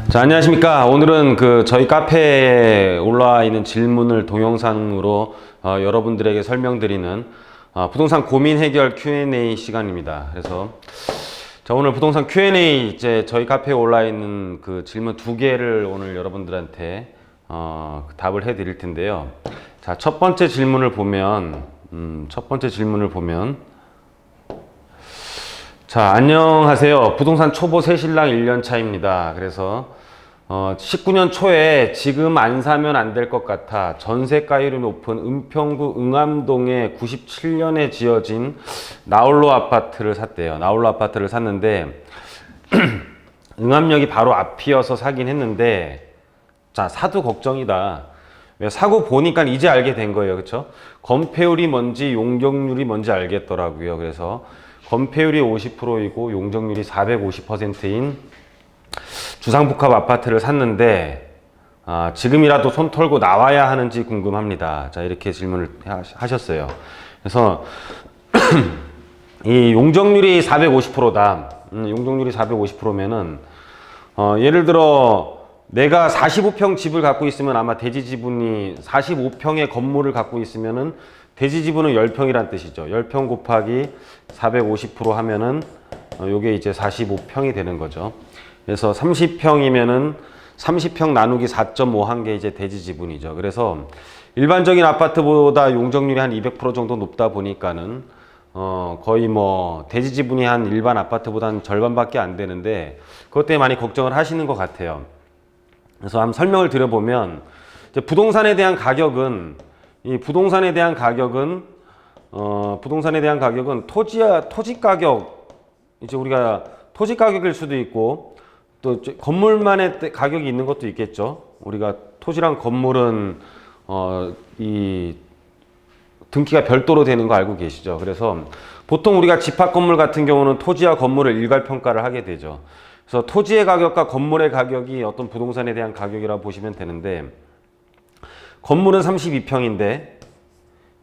자, 안녕하십니까. 오늘은 저희 카페에 올라와 있는 질문을 동영상으로 여러분들에게 설명드리는 부동산 고민 해결 Q&A 시간입니다. 그래서 자, 오늘 부동산 Q&A 이제 저희 카페에 올라 있는 그 질문 두 개를 오늘 여러분들한테 답을 해 드릴 텐데요. 자, 첫 번째 질문을 보면 자, 안녕하세요. 부동산 초보 새신랑 1년 차입니다. 그래서 19년 초에 지금 안 사면 안 될 것 같아 전세가율이 높은 은평구 응암동에 97년에 지어진 나홀로 아파트를 샀대요. 나홀로 아파트를 샀는데 응암역이 바로 앞이어서 사긴 했는데 자, 사도 걱정이다. 왜 사고 보니까 이제 알게 된 거예요. 그렇죠? 건폐율이 뭔지 용적률이 뭔지 알겠더라고요. 그래서 건폐율이 50%이고 용적률이 450%인 주상복합 아파트를 샀는데 지금이라도 손 털고 나와야 하는지 궁금합니다. 자, 이렇게 질문을 하셨어요. 그래서 이 용적률이 450%다. 용적률이 450%면은 예를 들어 내가 45평 집을 갖고 있으면 아마 대지 지분이 45평의 건물을 갖고 있으면은 대지 지분은 10평이란 뜻이죠. 10평 곱하기 450% 하면은 요게 이제 45평이 되는 거죠. 그래서 30평이면은 30평 나누기 4.5 한 게 이제 대지 지분이죠. 그래서 일반적인 아파트보다 용적률이 한 200% 정도 높다 보니까는 거의 뭐 대지 지분이 한 일반 아파트보다는 절반밖에 안 되는데 그것 때문에 많이 걱정을 하시는 것 같아요. 그래서 한번 설명을 드려보면 이제 부동산에 대한 가격은 토지 가격, 이제 우리가 토지 가격일 수도 있고 또 건물만의 가격이 있는 것도 있겠죠. 우리가 토지랑 건물은 이 등기가 별도로 되는 거 알고 계시죠. 그래서 보통 우리가 집합 건물 같은 경우는 토지와 건물을 일괄 평가를 하게 되죠. 그래서 토지의 가격과 건물의 가격이 어떤 부동산에 대한 가격이라고 보시면 되는데 건물은 32평인데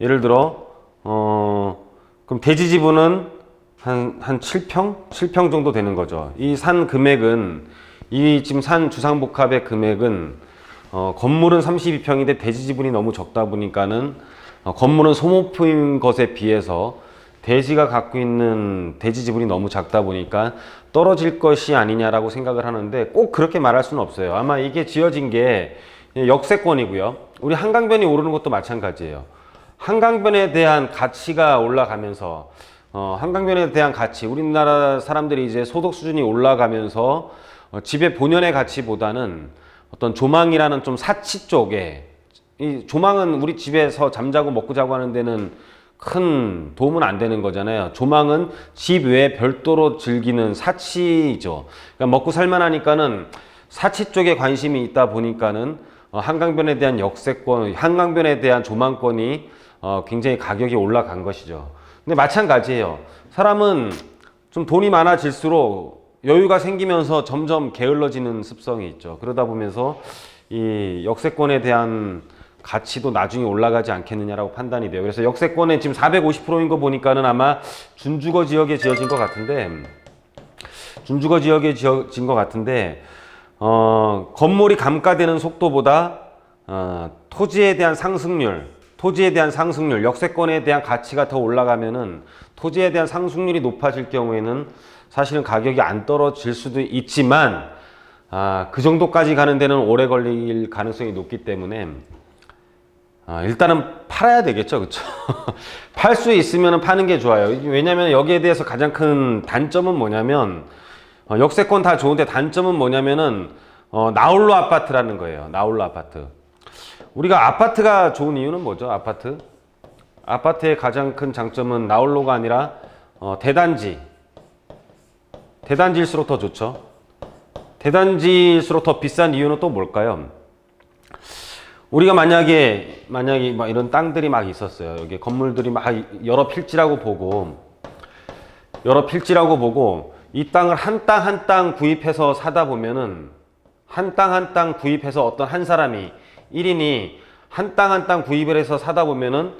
예를 들어 그럼 대지 지분은 한 7평? 7평 정도 되는 거죠. 이 산 금액은 지금 산 주상복합의 금액은 건물은 32평인데 대지 지분이 너무 적다 보니까는 건물은 소모품인 것에 비해서 대지가 갖고 있는 대지 지분이 너무 작다 보니까 떨어질 것이 아니냐라고 생각을 하는데 꼭 그렇게 말할 수는 없어요. 아마 이게 지어진 게 역세권이고요. 우리 한강변이 오르는 것도 마찬가지예요. 한강변에 대한 가치가 올라가면서 한강변에 대한 가치, 우리나라 사람들이 이제 소득 수준이 올라가면서 집의 본연의 가치보다는 어떤 조망이라는 좀 사치 쪽에, 이 조망은 우리 집에서 잠자고 먹고 자고 하는 데는 큰 도움은 안 되는 거잖아요. 조망은 집 외에 별도로 즐기는 사치죠. 그러니까 먹고 살만하니까는 사치 쪽에 관심이 있다 보니까는 한강변에 대한 역세권, 한강변에 대한 조망권이 굉장히 가격이 올라간 것이죠. 근데 마찬가지예요. 사람은 좀 돈이 많아질수록 여유가 생기면서 점점 게을러지는 습성이 있죠. 그러다 보면서 이 역세권에 대한 가치도 나중에 올라가지 않겠느냐라고 판단이 돼요. 그래서 역세권에 지금 450%인 거 보니까는 아마 준주거 지역에 지어진 것 같은데, 건물이 감가되는 속도보다 토지에 대한 상승률, 역세권에 대한 가치가 더 올라가면은 토지에 대한 상승률이 높아질 경우에는 사실은 가격이 안 떨어질 수도 있지만 그 정도까지 가는 데는 오래 걸릴 가능성이 높기 때문에 일단은 팔아야 되겠죠. 그렇죠? 팔 수 있으면 파는 게 좋아요. 왜냐면 여기에 대해서 가장 큰 단점은 뭐냐면 역세권 다 좋은데 단점은 뭐냐면은 나홀로 아파트라는 거예요. 나홀로 아파트. 우리가 아파트가 좋은 이유는 뭐죠? 아파트의 가장 큰 장점은 나홀로가 아니라 대단지일수록 더 좋죠. 대단지일수록 더 비싼 이유는 또 뭘까요? 우리가 만약에 막 이런 땅들이 막 있었어요. 여기 건물들이 막 여러 필지라고 보고 이 땅을 한 땅 한 땅 구입해서 사다 보면은 한 땅 한 땅 구입해서 어떤 한 사람이 1인이 한 땅 한 땅 구입을 해서 사다 보면은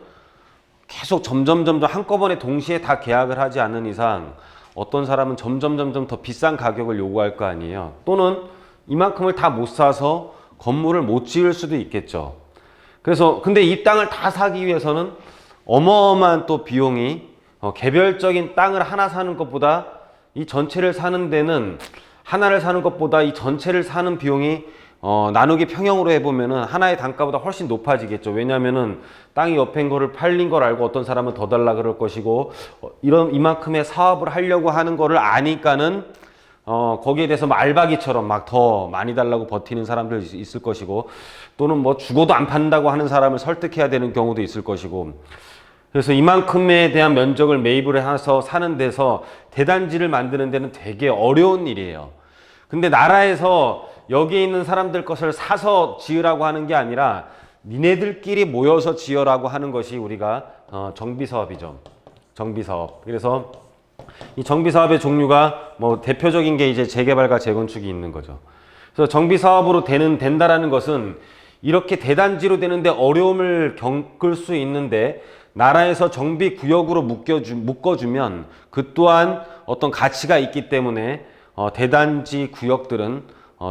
계속 점점 한꺼번에 동시에 다 계약을 하지 않는 이상 어떤 사람은 점점 더 비싼 가격을 요구할 거 아니에요. 또는 이만큼을 다 못 사서 건물을 못 지을 수도 있겠죠. 그래서 근데 이 땅을 다 사기 위해서는 어마어마한 또 비용이 개별적인 땅을 하나 사는 것보다 이 전체를 사는 데는 하나를 사는 것보다 이 전체를 사는 비용이 나누기 평형으로 해보면은 하나의 단가보다 훨씬 높아지겠죠. 왜냐하면은 땅이 옆에 있는 거를 팔린 걸 알고 어떤 사람은 더 달라 그럴 것이고 이만큼의 사업을 하려고 하는 거를 아니까는 거기에 대해서 뭐 알바기처럼 막 더 많이 달라고 버티는 사람들 있을 것이고 또는 뭐 죽어도 안 판다고 하는 사람을 설득해야 되는 경우도 있을 것이고 그래서 이만큼에 대한 면적을 매입을 해서 사는 데서 대단지를 만드는 데는 되게 어려운 일이에요. 근데 나라에서 여기에 있는 사람들 것을 사서 지으라고 하는 게 아니라 니네들끼리 모여서 지어라고 하는 것이 우리가 정비사업이죠. 정비사업. 그래서 이 정비사업의 종류가 뭐 대표적인 게 이제 재개발과 재건축이 있는 거죠. 그래서 정비사업으로 된다라는 것은 이렇게 대단지로 되는데 어려움을 겪을 수 있는데 나라에서 정비구역으로 묶어주면 그 또한 어떤 가치가 있기 때문에 대단지 구역들은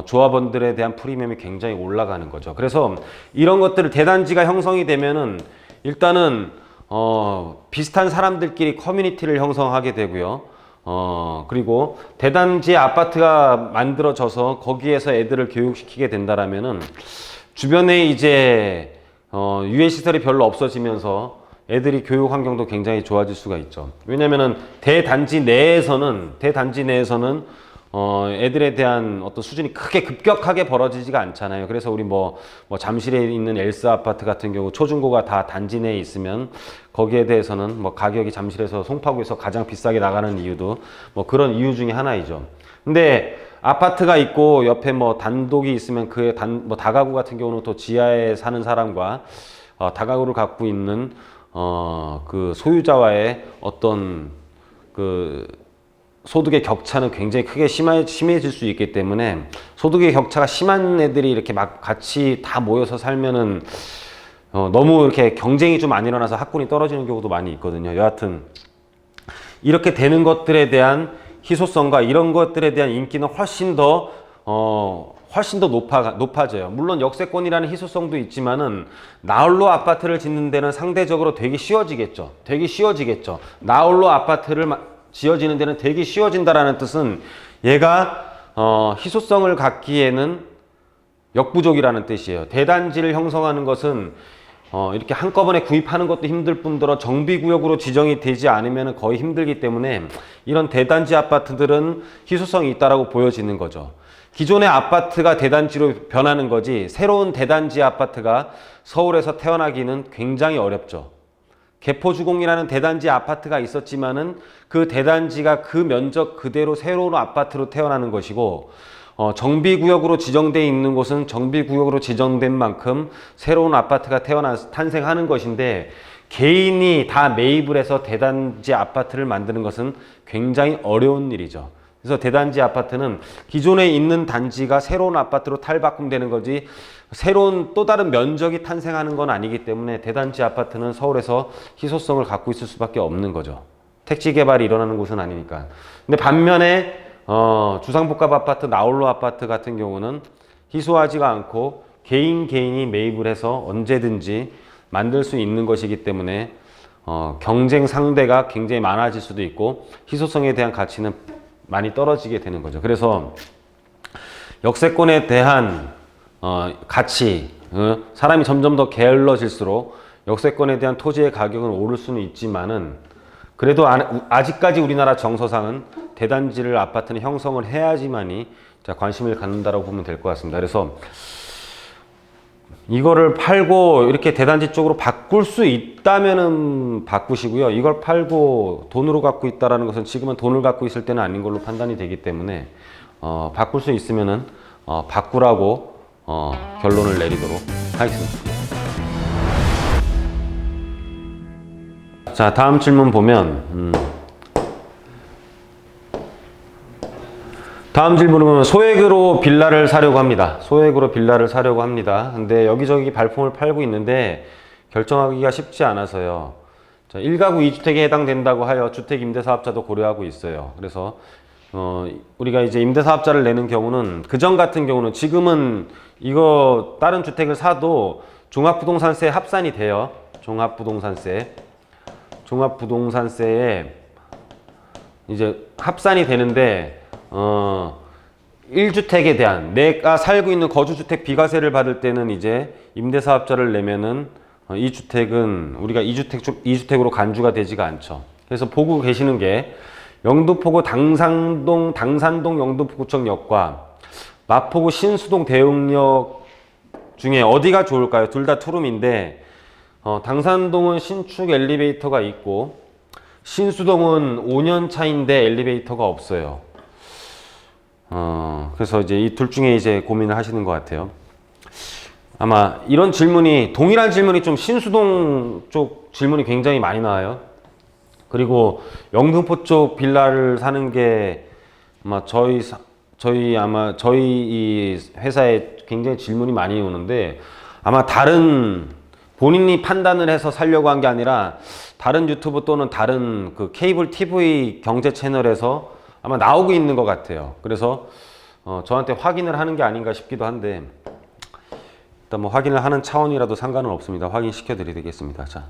조합원들에 대한 프리미엄이 굉장히 올라가는 거죠. 그래서 이런 것들을 대단지가 형성이 되면은 일단은 비슷한 사람들끼리 커뮤니티를 형성하게 되고요. 그리고 대단지 아파트가 만들어져서 거기에서 애들을 교육시키게 된다라면은 주변에 이제 유해 시설이 별로 없어지면서 애들이 교육 환경도 굉장히 좋아질 수가 있죠. 왜냐면은 대단지 내에서는 애들에 대한 어떤 수준이 크게 급격하게 벌어지지가 않잖아요. 그래서 우리 뭐 잠실에 있는 엘스 아파트 같은 경우 초중고가 다 단지 내에 있으면 거기에 대해서는 뭐 가격이 잠실에서 송파구에서 가장 비싸게 나가는 이유도 뭐 그런 이유 중에 하나이죠. 근데 아파트가 있고 옆에 뭐 단독이 있으면 그의 뭐 다가구 같은 경우는 또 지하에 사는 사람과 다가구를 갖고 있는 그 소유자와의 어떤 그 소득의 격차는 굉장히 크게 심해질 수 있기 때문에 소득의 격차가 심한 애들이 이렇게 막 같이 다 모여서 살면은 너무 이렇게 경쟁이 좀 안 일어나서 학군이 떨어지는 경우도 많이 있거든요. 여하튼 이렇게 되는 것들에 대한 희소성과 이런 것들에 대한 인기는 훨씬 더 높아져요. 물론 역세권이라는 희소성도 있지만은 나홀로 아파트를 짓는 데는 상대적으로 되게 쉬워지겠죠. 나홀로 아파트를 지어지는 데는 되게 쉬워진다라는 뜻은 얘가 희소성을 갖기에는 역부족이라는 뜻이에요. 대단지를 형성하는 것은 이렇게 한꺼번에 구입하는 것도 힘들 뿐더러 정비구역으로 지정이 되지 않으면 거의 힘들기 때문에 이런 대단지 아파트들은 희소성이 있다라고 보여지는 거죠. 기존의 아파트가 대단지로 변하는 거지 새로운 대단지 아파트가 서울에서 태어나기는 굉장히 어렵죠. 개포주공이라는 대단지 아파트가 있었지만은 그 대단지가 그 면적 그대로 새로운 아파트로 태어나는 것이고 정비구역으로 지정되어 있는 곳은 정비구역으로 지정된 만큼 새로운 아파트가 탄생하는 것인데 개인이 다 매입을 해서 대단지 아파트를 만드는 것은 굉장히 어려운 일이죠. 그래서 대단지 아파트는 기존에 있는 단지가 새로운 아파트로 탈바꿈되는 거지 새로운 또 다른 면적이 탄생하는 건 아니기 때문에 대단지 아파트는 서울에서 희소성을 갖고 있을 수밖에 없는 거죠. 택지 개발이 일어나는 곳은 아니니까. 근데 반면에 주상복합 아파트, 나홀로 아파트 같은 경우는 희소하지가 않고 개인이 매입을 해서 언제든지 만들 수 있는 것이기 때문에 경쟁 상대가 굉장히 많아질 수도 있고 희소성에 대한 가치는 많이 떨어지게 되는 거죠. 그래서 역세권에 대한 가치, 사람이 점점 더 게을러질수록 역세권에 대한 토지의 가격은 오를 수는 있지만은 그래도 아직까지 우리나라 정서상은 대단지를 아파트는 형성을 해야지만이 관심을 갖는다라고 보면 될 것 같습니다. 그래서 이거를 팔고 이렇게 대단지 쪽으로 바꿀 수 있다면은 바꾸시고요. 이걸 팔고 돈으로 갖고 있다라는 것은 지금은 돈을 갖고 있을 때는 아닌 걸로 판단이 되기 때문에 바꿀 수 있으면은 바꾸라고 결론을 내리도록 하겠습니다. 자, 다음 질문 보면 다음 질문은 보면 소액으로 빌라를 사려고 합니다. 근데 여기저기 발품을 팔고 있는데 결정하기가 쉽지 않아서요. 자, 1가구 2주택에 해당된다고 하여 주택임대사업자도 고려하고 있어요. 그래서 우리가 이제 임대사업자를 내는 경우는 그전 같은 경우는 지금은 이거 다른 주택을 사도 종합부동산세에 합산이 돼요. 종합부동산세에 이제 합산이 되는데 1주택에 대한 내가 살고 있는 거주주택 비과세를 받을 때는 이제 임대사업자를 내면은 이 주택은 우리가 2주택으로 간주가 되지가 않죠. 그래서 보고 계시는 게 영등포구 당산동 영등포구청역과 마포구 신수동 대흥역 중에 어디가 좋을까요? 둘 다 투룸인데 당산동은 신축 엘리베이터가 있고 신수동은 5년 차인데 엘리베이터가 없어요. 그래서 이제 이 둘 중에 이제 고민을 하시는 것 같아요. 아마 이런 질문이, 동일한 질문이 좀 신수동 쪽 질문이 굉장히 많이 나와요. 그리고 영등포 쪽 빌라를 사는 게 아마 저희 이 회사에 굉장히 질문이 많이 오는데, 아마 다른 본인이 판단을 해서 살려고 한 게 아니라 다른 유튜브 또는 다른 그 케이블 TV 경제 채널에서 아마 나오고 있는 것 같아요. 그래서 저한테 확인을 하는 게 아닌가 싶기도 한데, 일단 뭐 확인을 하는 차원이라도 상관은 없습니다. 확인시켜 드리겠습니다. 자,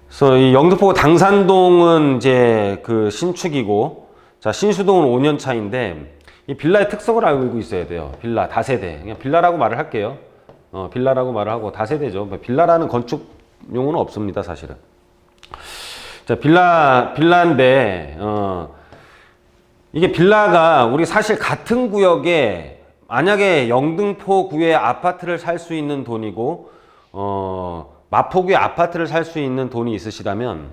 그래서 이 영등포 당산동은 이제 그 신축이고, 자, 신수동은 5년 차인데, 이 빌라의 특성을 알고 있어야 돼요. 빌라 다세대. 그냥 빌라라고 말을 할게요. 빌라라고 말을 하고 다세대죠. 빌라라는 건축 용어는 없습니다, 사실은. 자, 빌라인데 이게 빌라가 우리 사실 같은 구역에 만약에 영등포구에 아파트를 살 수 있는 돈이고 마포구에 아파트를 살 수 있는 돈이 있으시다면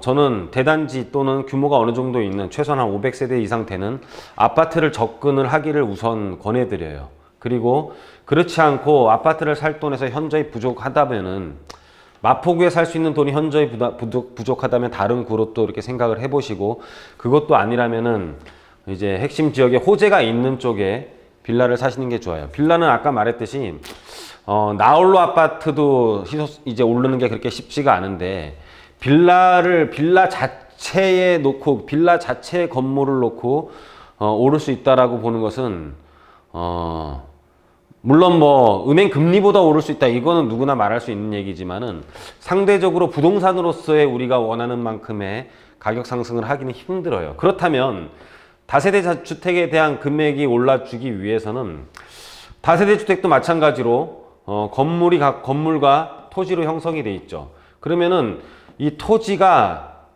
저는 대단지 또는 규모가 어느 정도 있는 최소한 한 500세대 이상 되는 아파트를 접근을 하기를 우선 권해드려요. 그리고 그렇지 않고 아파트를 살 돈에서 현저히 부족하다면은, 마포구에 살 수 있는 돈이 현저히 부족하다면 다른 구로 또 이렇게 생각을 해보시고, 그것도 아니라면은 이제 핵심 지역에 호재가 있는 쪽에 빌라를 사시는 게 좋아요. 빌라는 아까 말했듯이 나홀로 아파트도 이제 오르는 게 그렇게 쉽지가 않은데, 빌라 자체에 놓고, 빌라 자체의 건물을 놓고 오를 수 있다라고 보는 것은 물론 뭐 은행 금리보다 오를 수 있다, 이거는 누구나 말할 수 있는 얘기지만은, 상대적으로 부동산으로서의 우리가 원하는 만큼의 가격 상승을 하기는 힘들어요. 그렇다면 다세대 주택에 대한 금액이 올라주기 위해서는, 다세대 주택도 마찬가지로 건물과 토지로 형성이 돼 있죠. 그러면은 이 토지가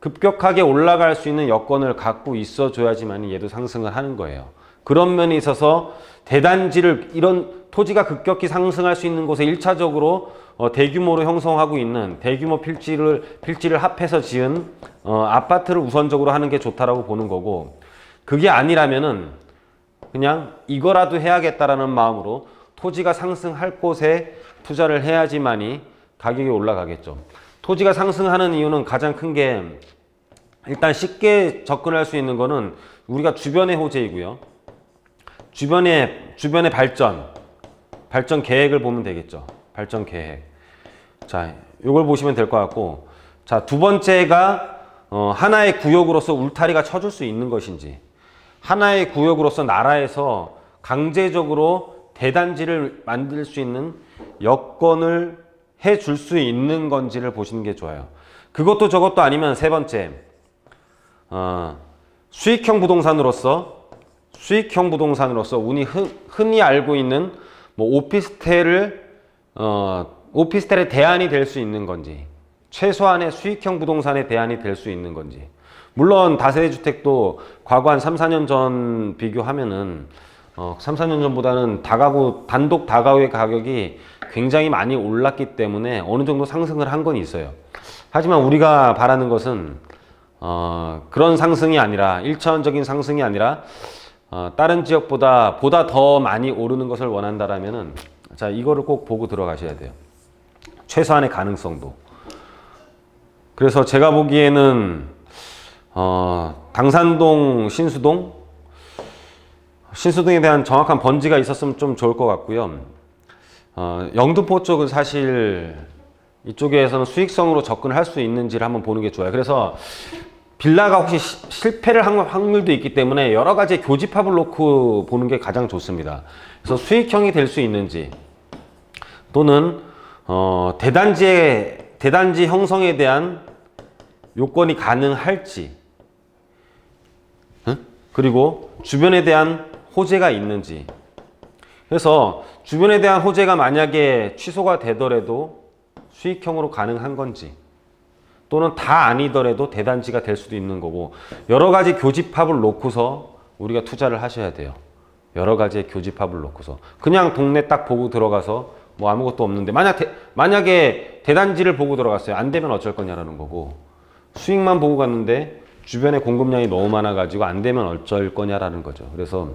급격하게 올라갈 수 있는 여건을 갖고 있어줘야지만 얘도 상승을 하는 거예요. 그런 면에 있어서 대단지를, 이런 토지가 급격히 상승할 수 있는 곳에 1차적으로 대규모로 형성하고 있는 대규모 필지를 합해서 지은 아파트를 우선적으로 하는 게 좋다라고 보는 거고, 그게 아니라면은 그냥 이거라도 해야겠다라는 마음으로 토지가 상승할 곳에 투자를 해야지만이 가격이 올라가겠죠. 토지가 상승하는 이유는 가장 큰 게, 일단 쉽게 접근할 수 있는 거는 우리가 주변의 호재이고요. 주변의 발전 계획을 보면 되겠죠. 발전 계획. 자, 요걸 보시면 될 것 같고, 자, 두 번째가 하나의 구역으로서 울타리가 쳐줄 수 있는 것인지, 하나의 구역으로서 나라에서 강제적으로 대단지를 만들 수 있는 여건을 해줄 수 있는 건지를 보시는 게 좋아요. 그것도 저것도 아니면 세 번째, 수익형 부동산으로서 흔히 알고 있는 뭐 오피스텔의 대안이 될 수 있는 건지, 최소한의 수익형 부동산의 대안이 될 수 있는 건지. 물론 다세대 주택도 과거 한 3, 4년 전 비교하면은 3, 4년 전보다는 단독 다가구의 가격이 굉장히 많이 올랐기 때문에 어느 정도 상승을 한 건 있어요. 하지만 우리가 바라는 것은 그런 상승이 아니라, 1차원적인 상승이 아니라 다른 지역보다 더 많이 오르는 것을 원한다라면은, 자, 이거를 꼭 보고 들어가셔야 돼요. 최소한의 가능성도. 그래서 제가 보기에는 당산동, 신수동에 대한 정확한 번지가 있었으면 좀 좋을 것 같고요. 영등포 쪽은 사실 이쪽에서는 수익성으로 접근할 수 있는지를 한번 보는 게 좋아요. 그래서 빌라가 혹시 실패를 한 확률도 있기 때문에 여러 가지 교집합을 놓고 보는 게 가장 좋습니다. 그래서 수익형이 될 수 있는지 또는 대단지 형성에 대한 요건이 가능할지, 그리고 주변에 대한 호재가 있는지. 그래서 주변에 대한 호재가 만약에 취소가 되더라도 수익형으로 가능한 건지, 또는 다 아니더라도 대단지가 될 수도 있는 거고, 여러 가지 교집합을 놓고서 우리가 투자를 하셔야 돼요. 여러 가지의 교집합을 놓고서 그냥 동네 딱 보고 들어가서 뭐 아무것도 없는데 만약에 대단지를 보고 들어갔어요. 안 되면 어쩔 거냐라는 거고, 수익만 보고 갔는데 주변에 공급량이 너무 많아 가지고 안 되면 어쩔 거냐라는 거죠. 그래서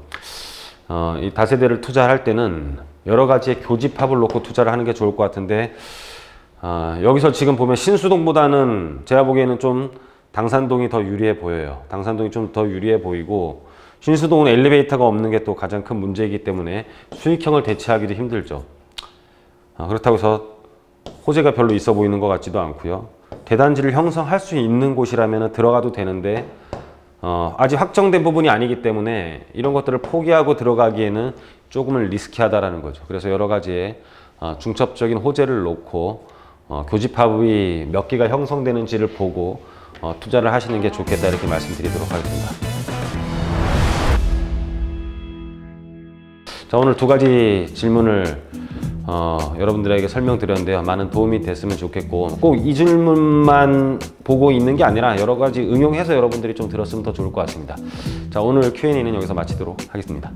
이 다세대를 투자할 때는 여러 가지의 교집합을 놓고 투자를 하는 게 좋을 것 같은데, 여기서 지금 보면 신수동보다는 제가 보기에는 좀 당산동이 더 유리해 보여요. 당산동이 좀 더 유리해 보이고, 신수동은 엘리베이터가 없는 게 또 가장 큰 문제이기 때문에 수익형을 대체하기도 힘들죠. 그렇다고 해서 호재가 별로 있어 보이는 것 같지도 않고요. 대단지를 형성할 수 있는 곳이라면 들어가도 되는데, 아직 확정된 부분이 아니기 때문에 이런 것들을 포기하고 들어가기에는 조금은 리스키하다라는 거죠. 그래서 여러 가지의 중첩적인 호재를 놓고 교집합이 몇 개가 형성되는지를 보고 투자를 하시는 게 좋겠다, 이렇게 말씀드리도록 하겠습니다. 자, 오늘 두 가지 질문을 여러분들에게 설명드렸는데요. 많은 도움이 됐으면 좋겠고, 꼭 이 질문만 보고 있는 게 아니라 여러 가지 응용해서 여러분들이 좀 들었으면 더 좋을 것 같습니다. 자, 오늘 Q&A는 여기서 마치도록 하겠습니다.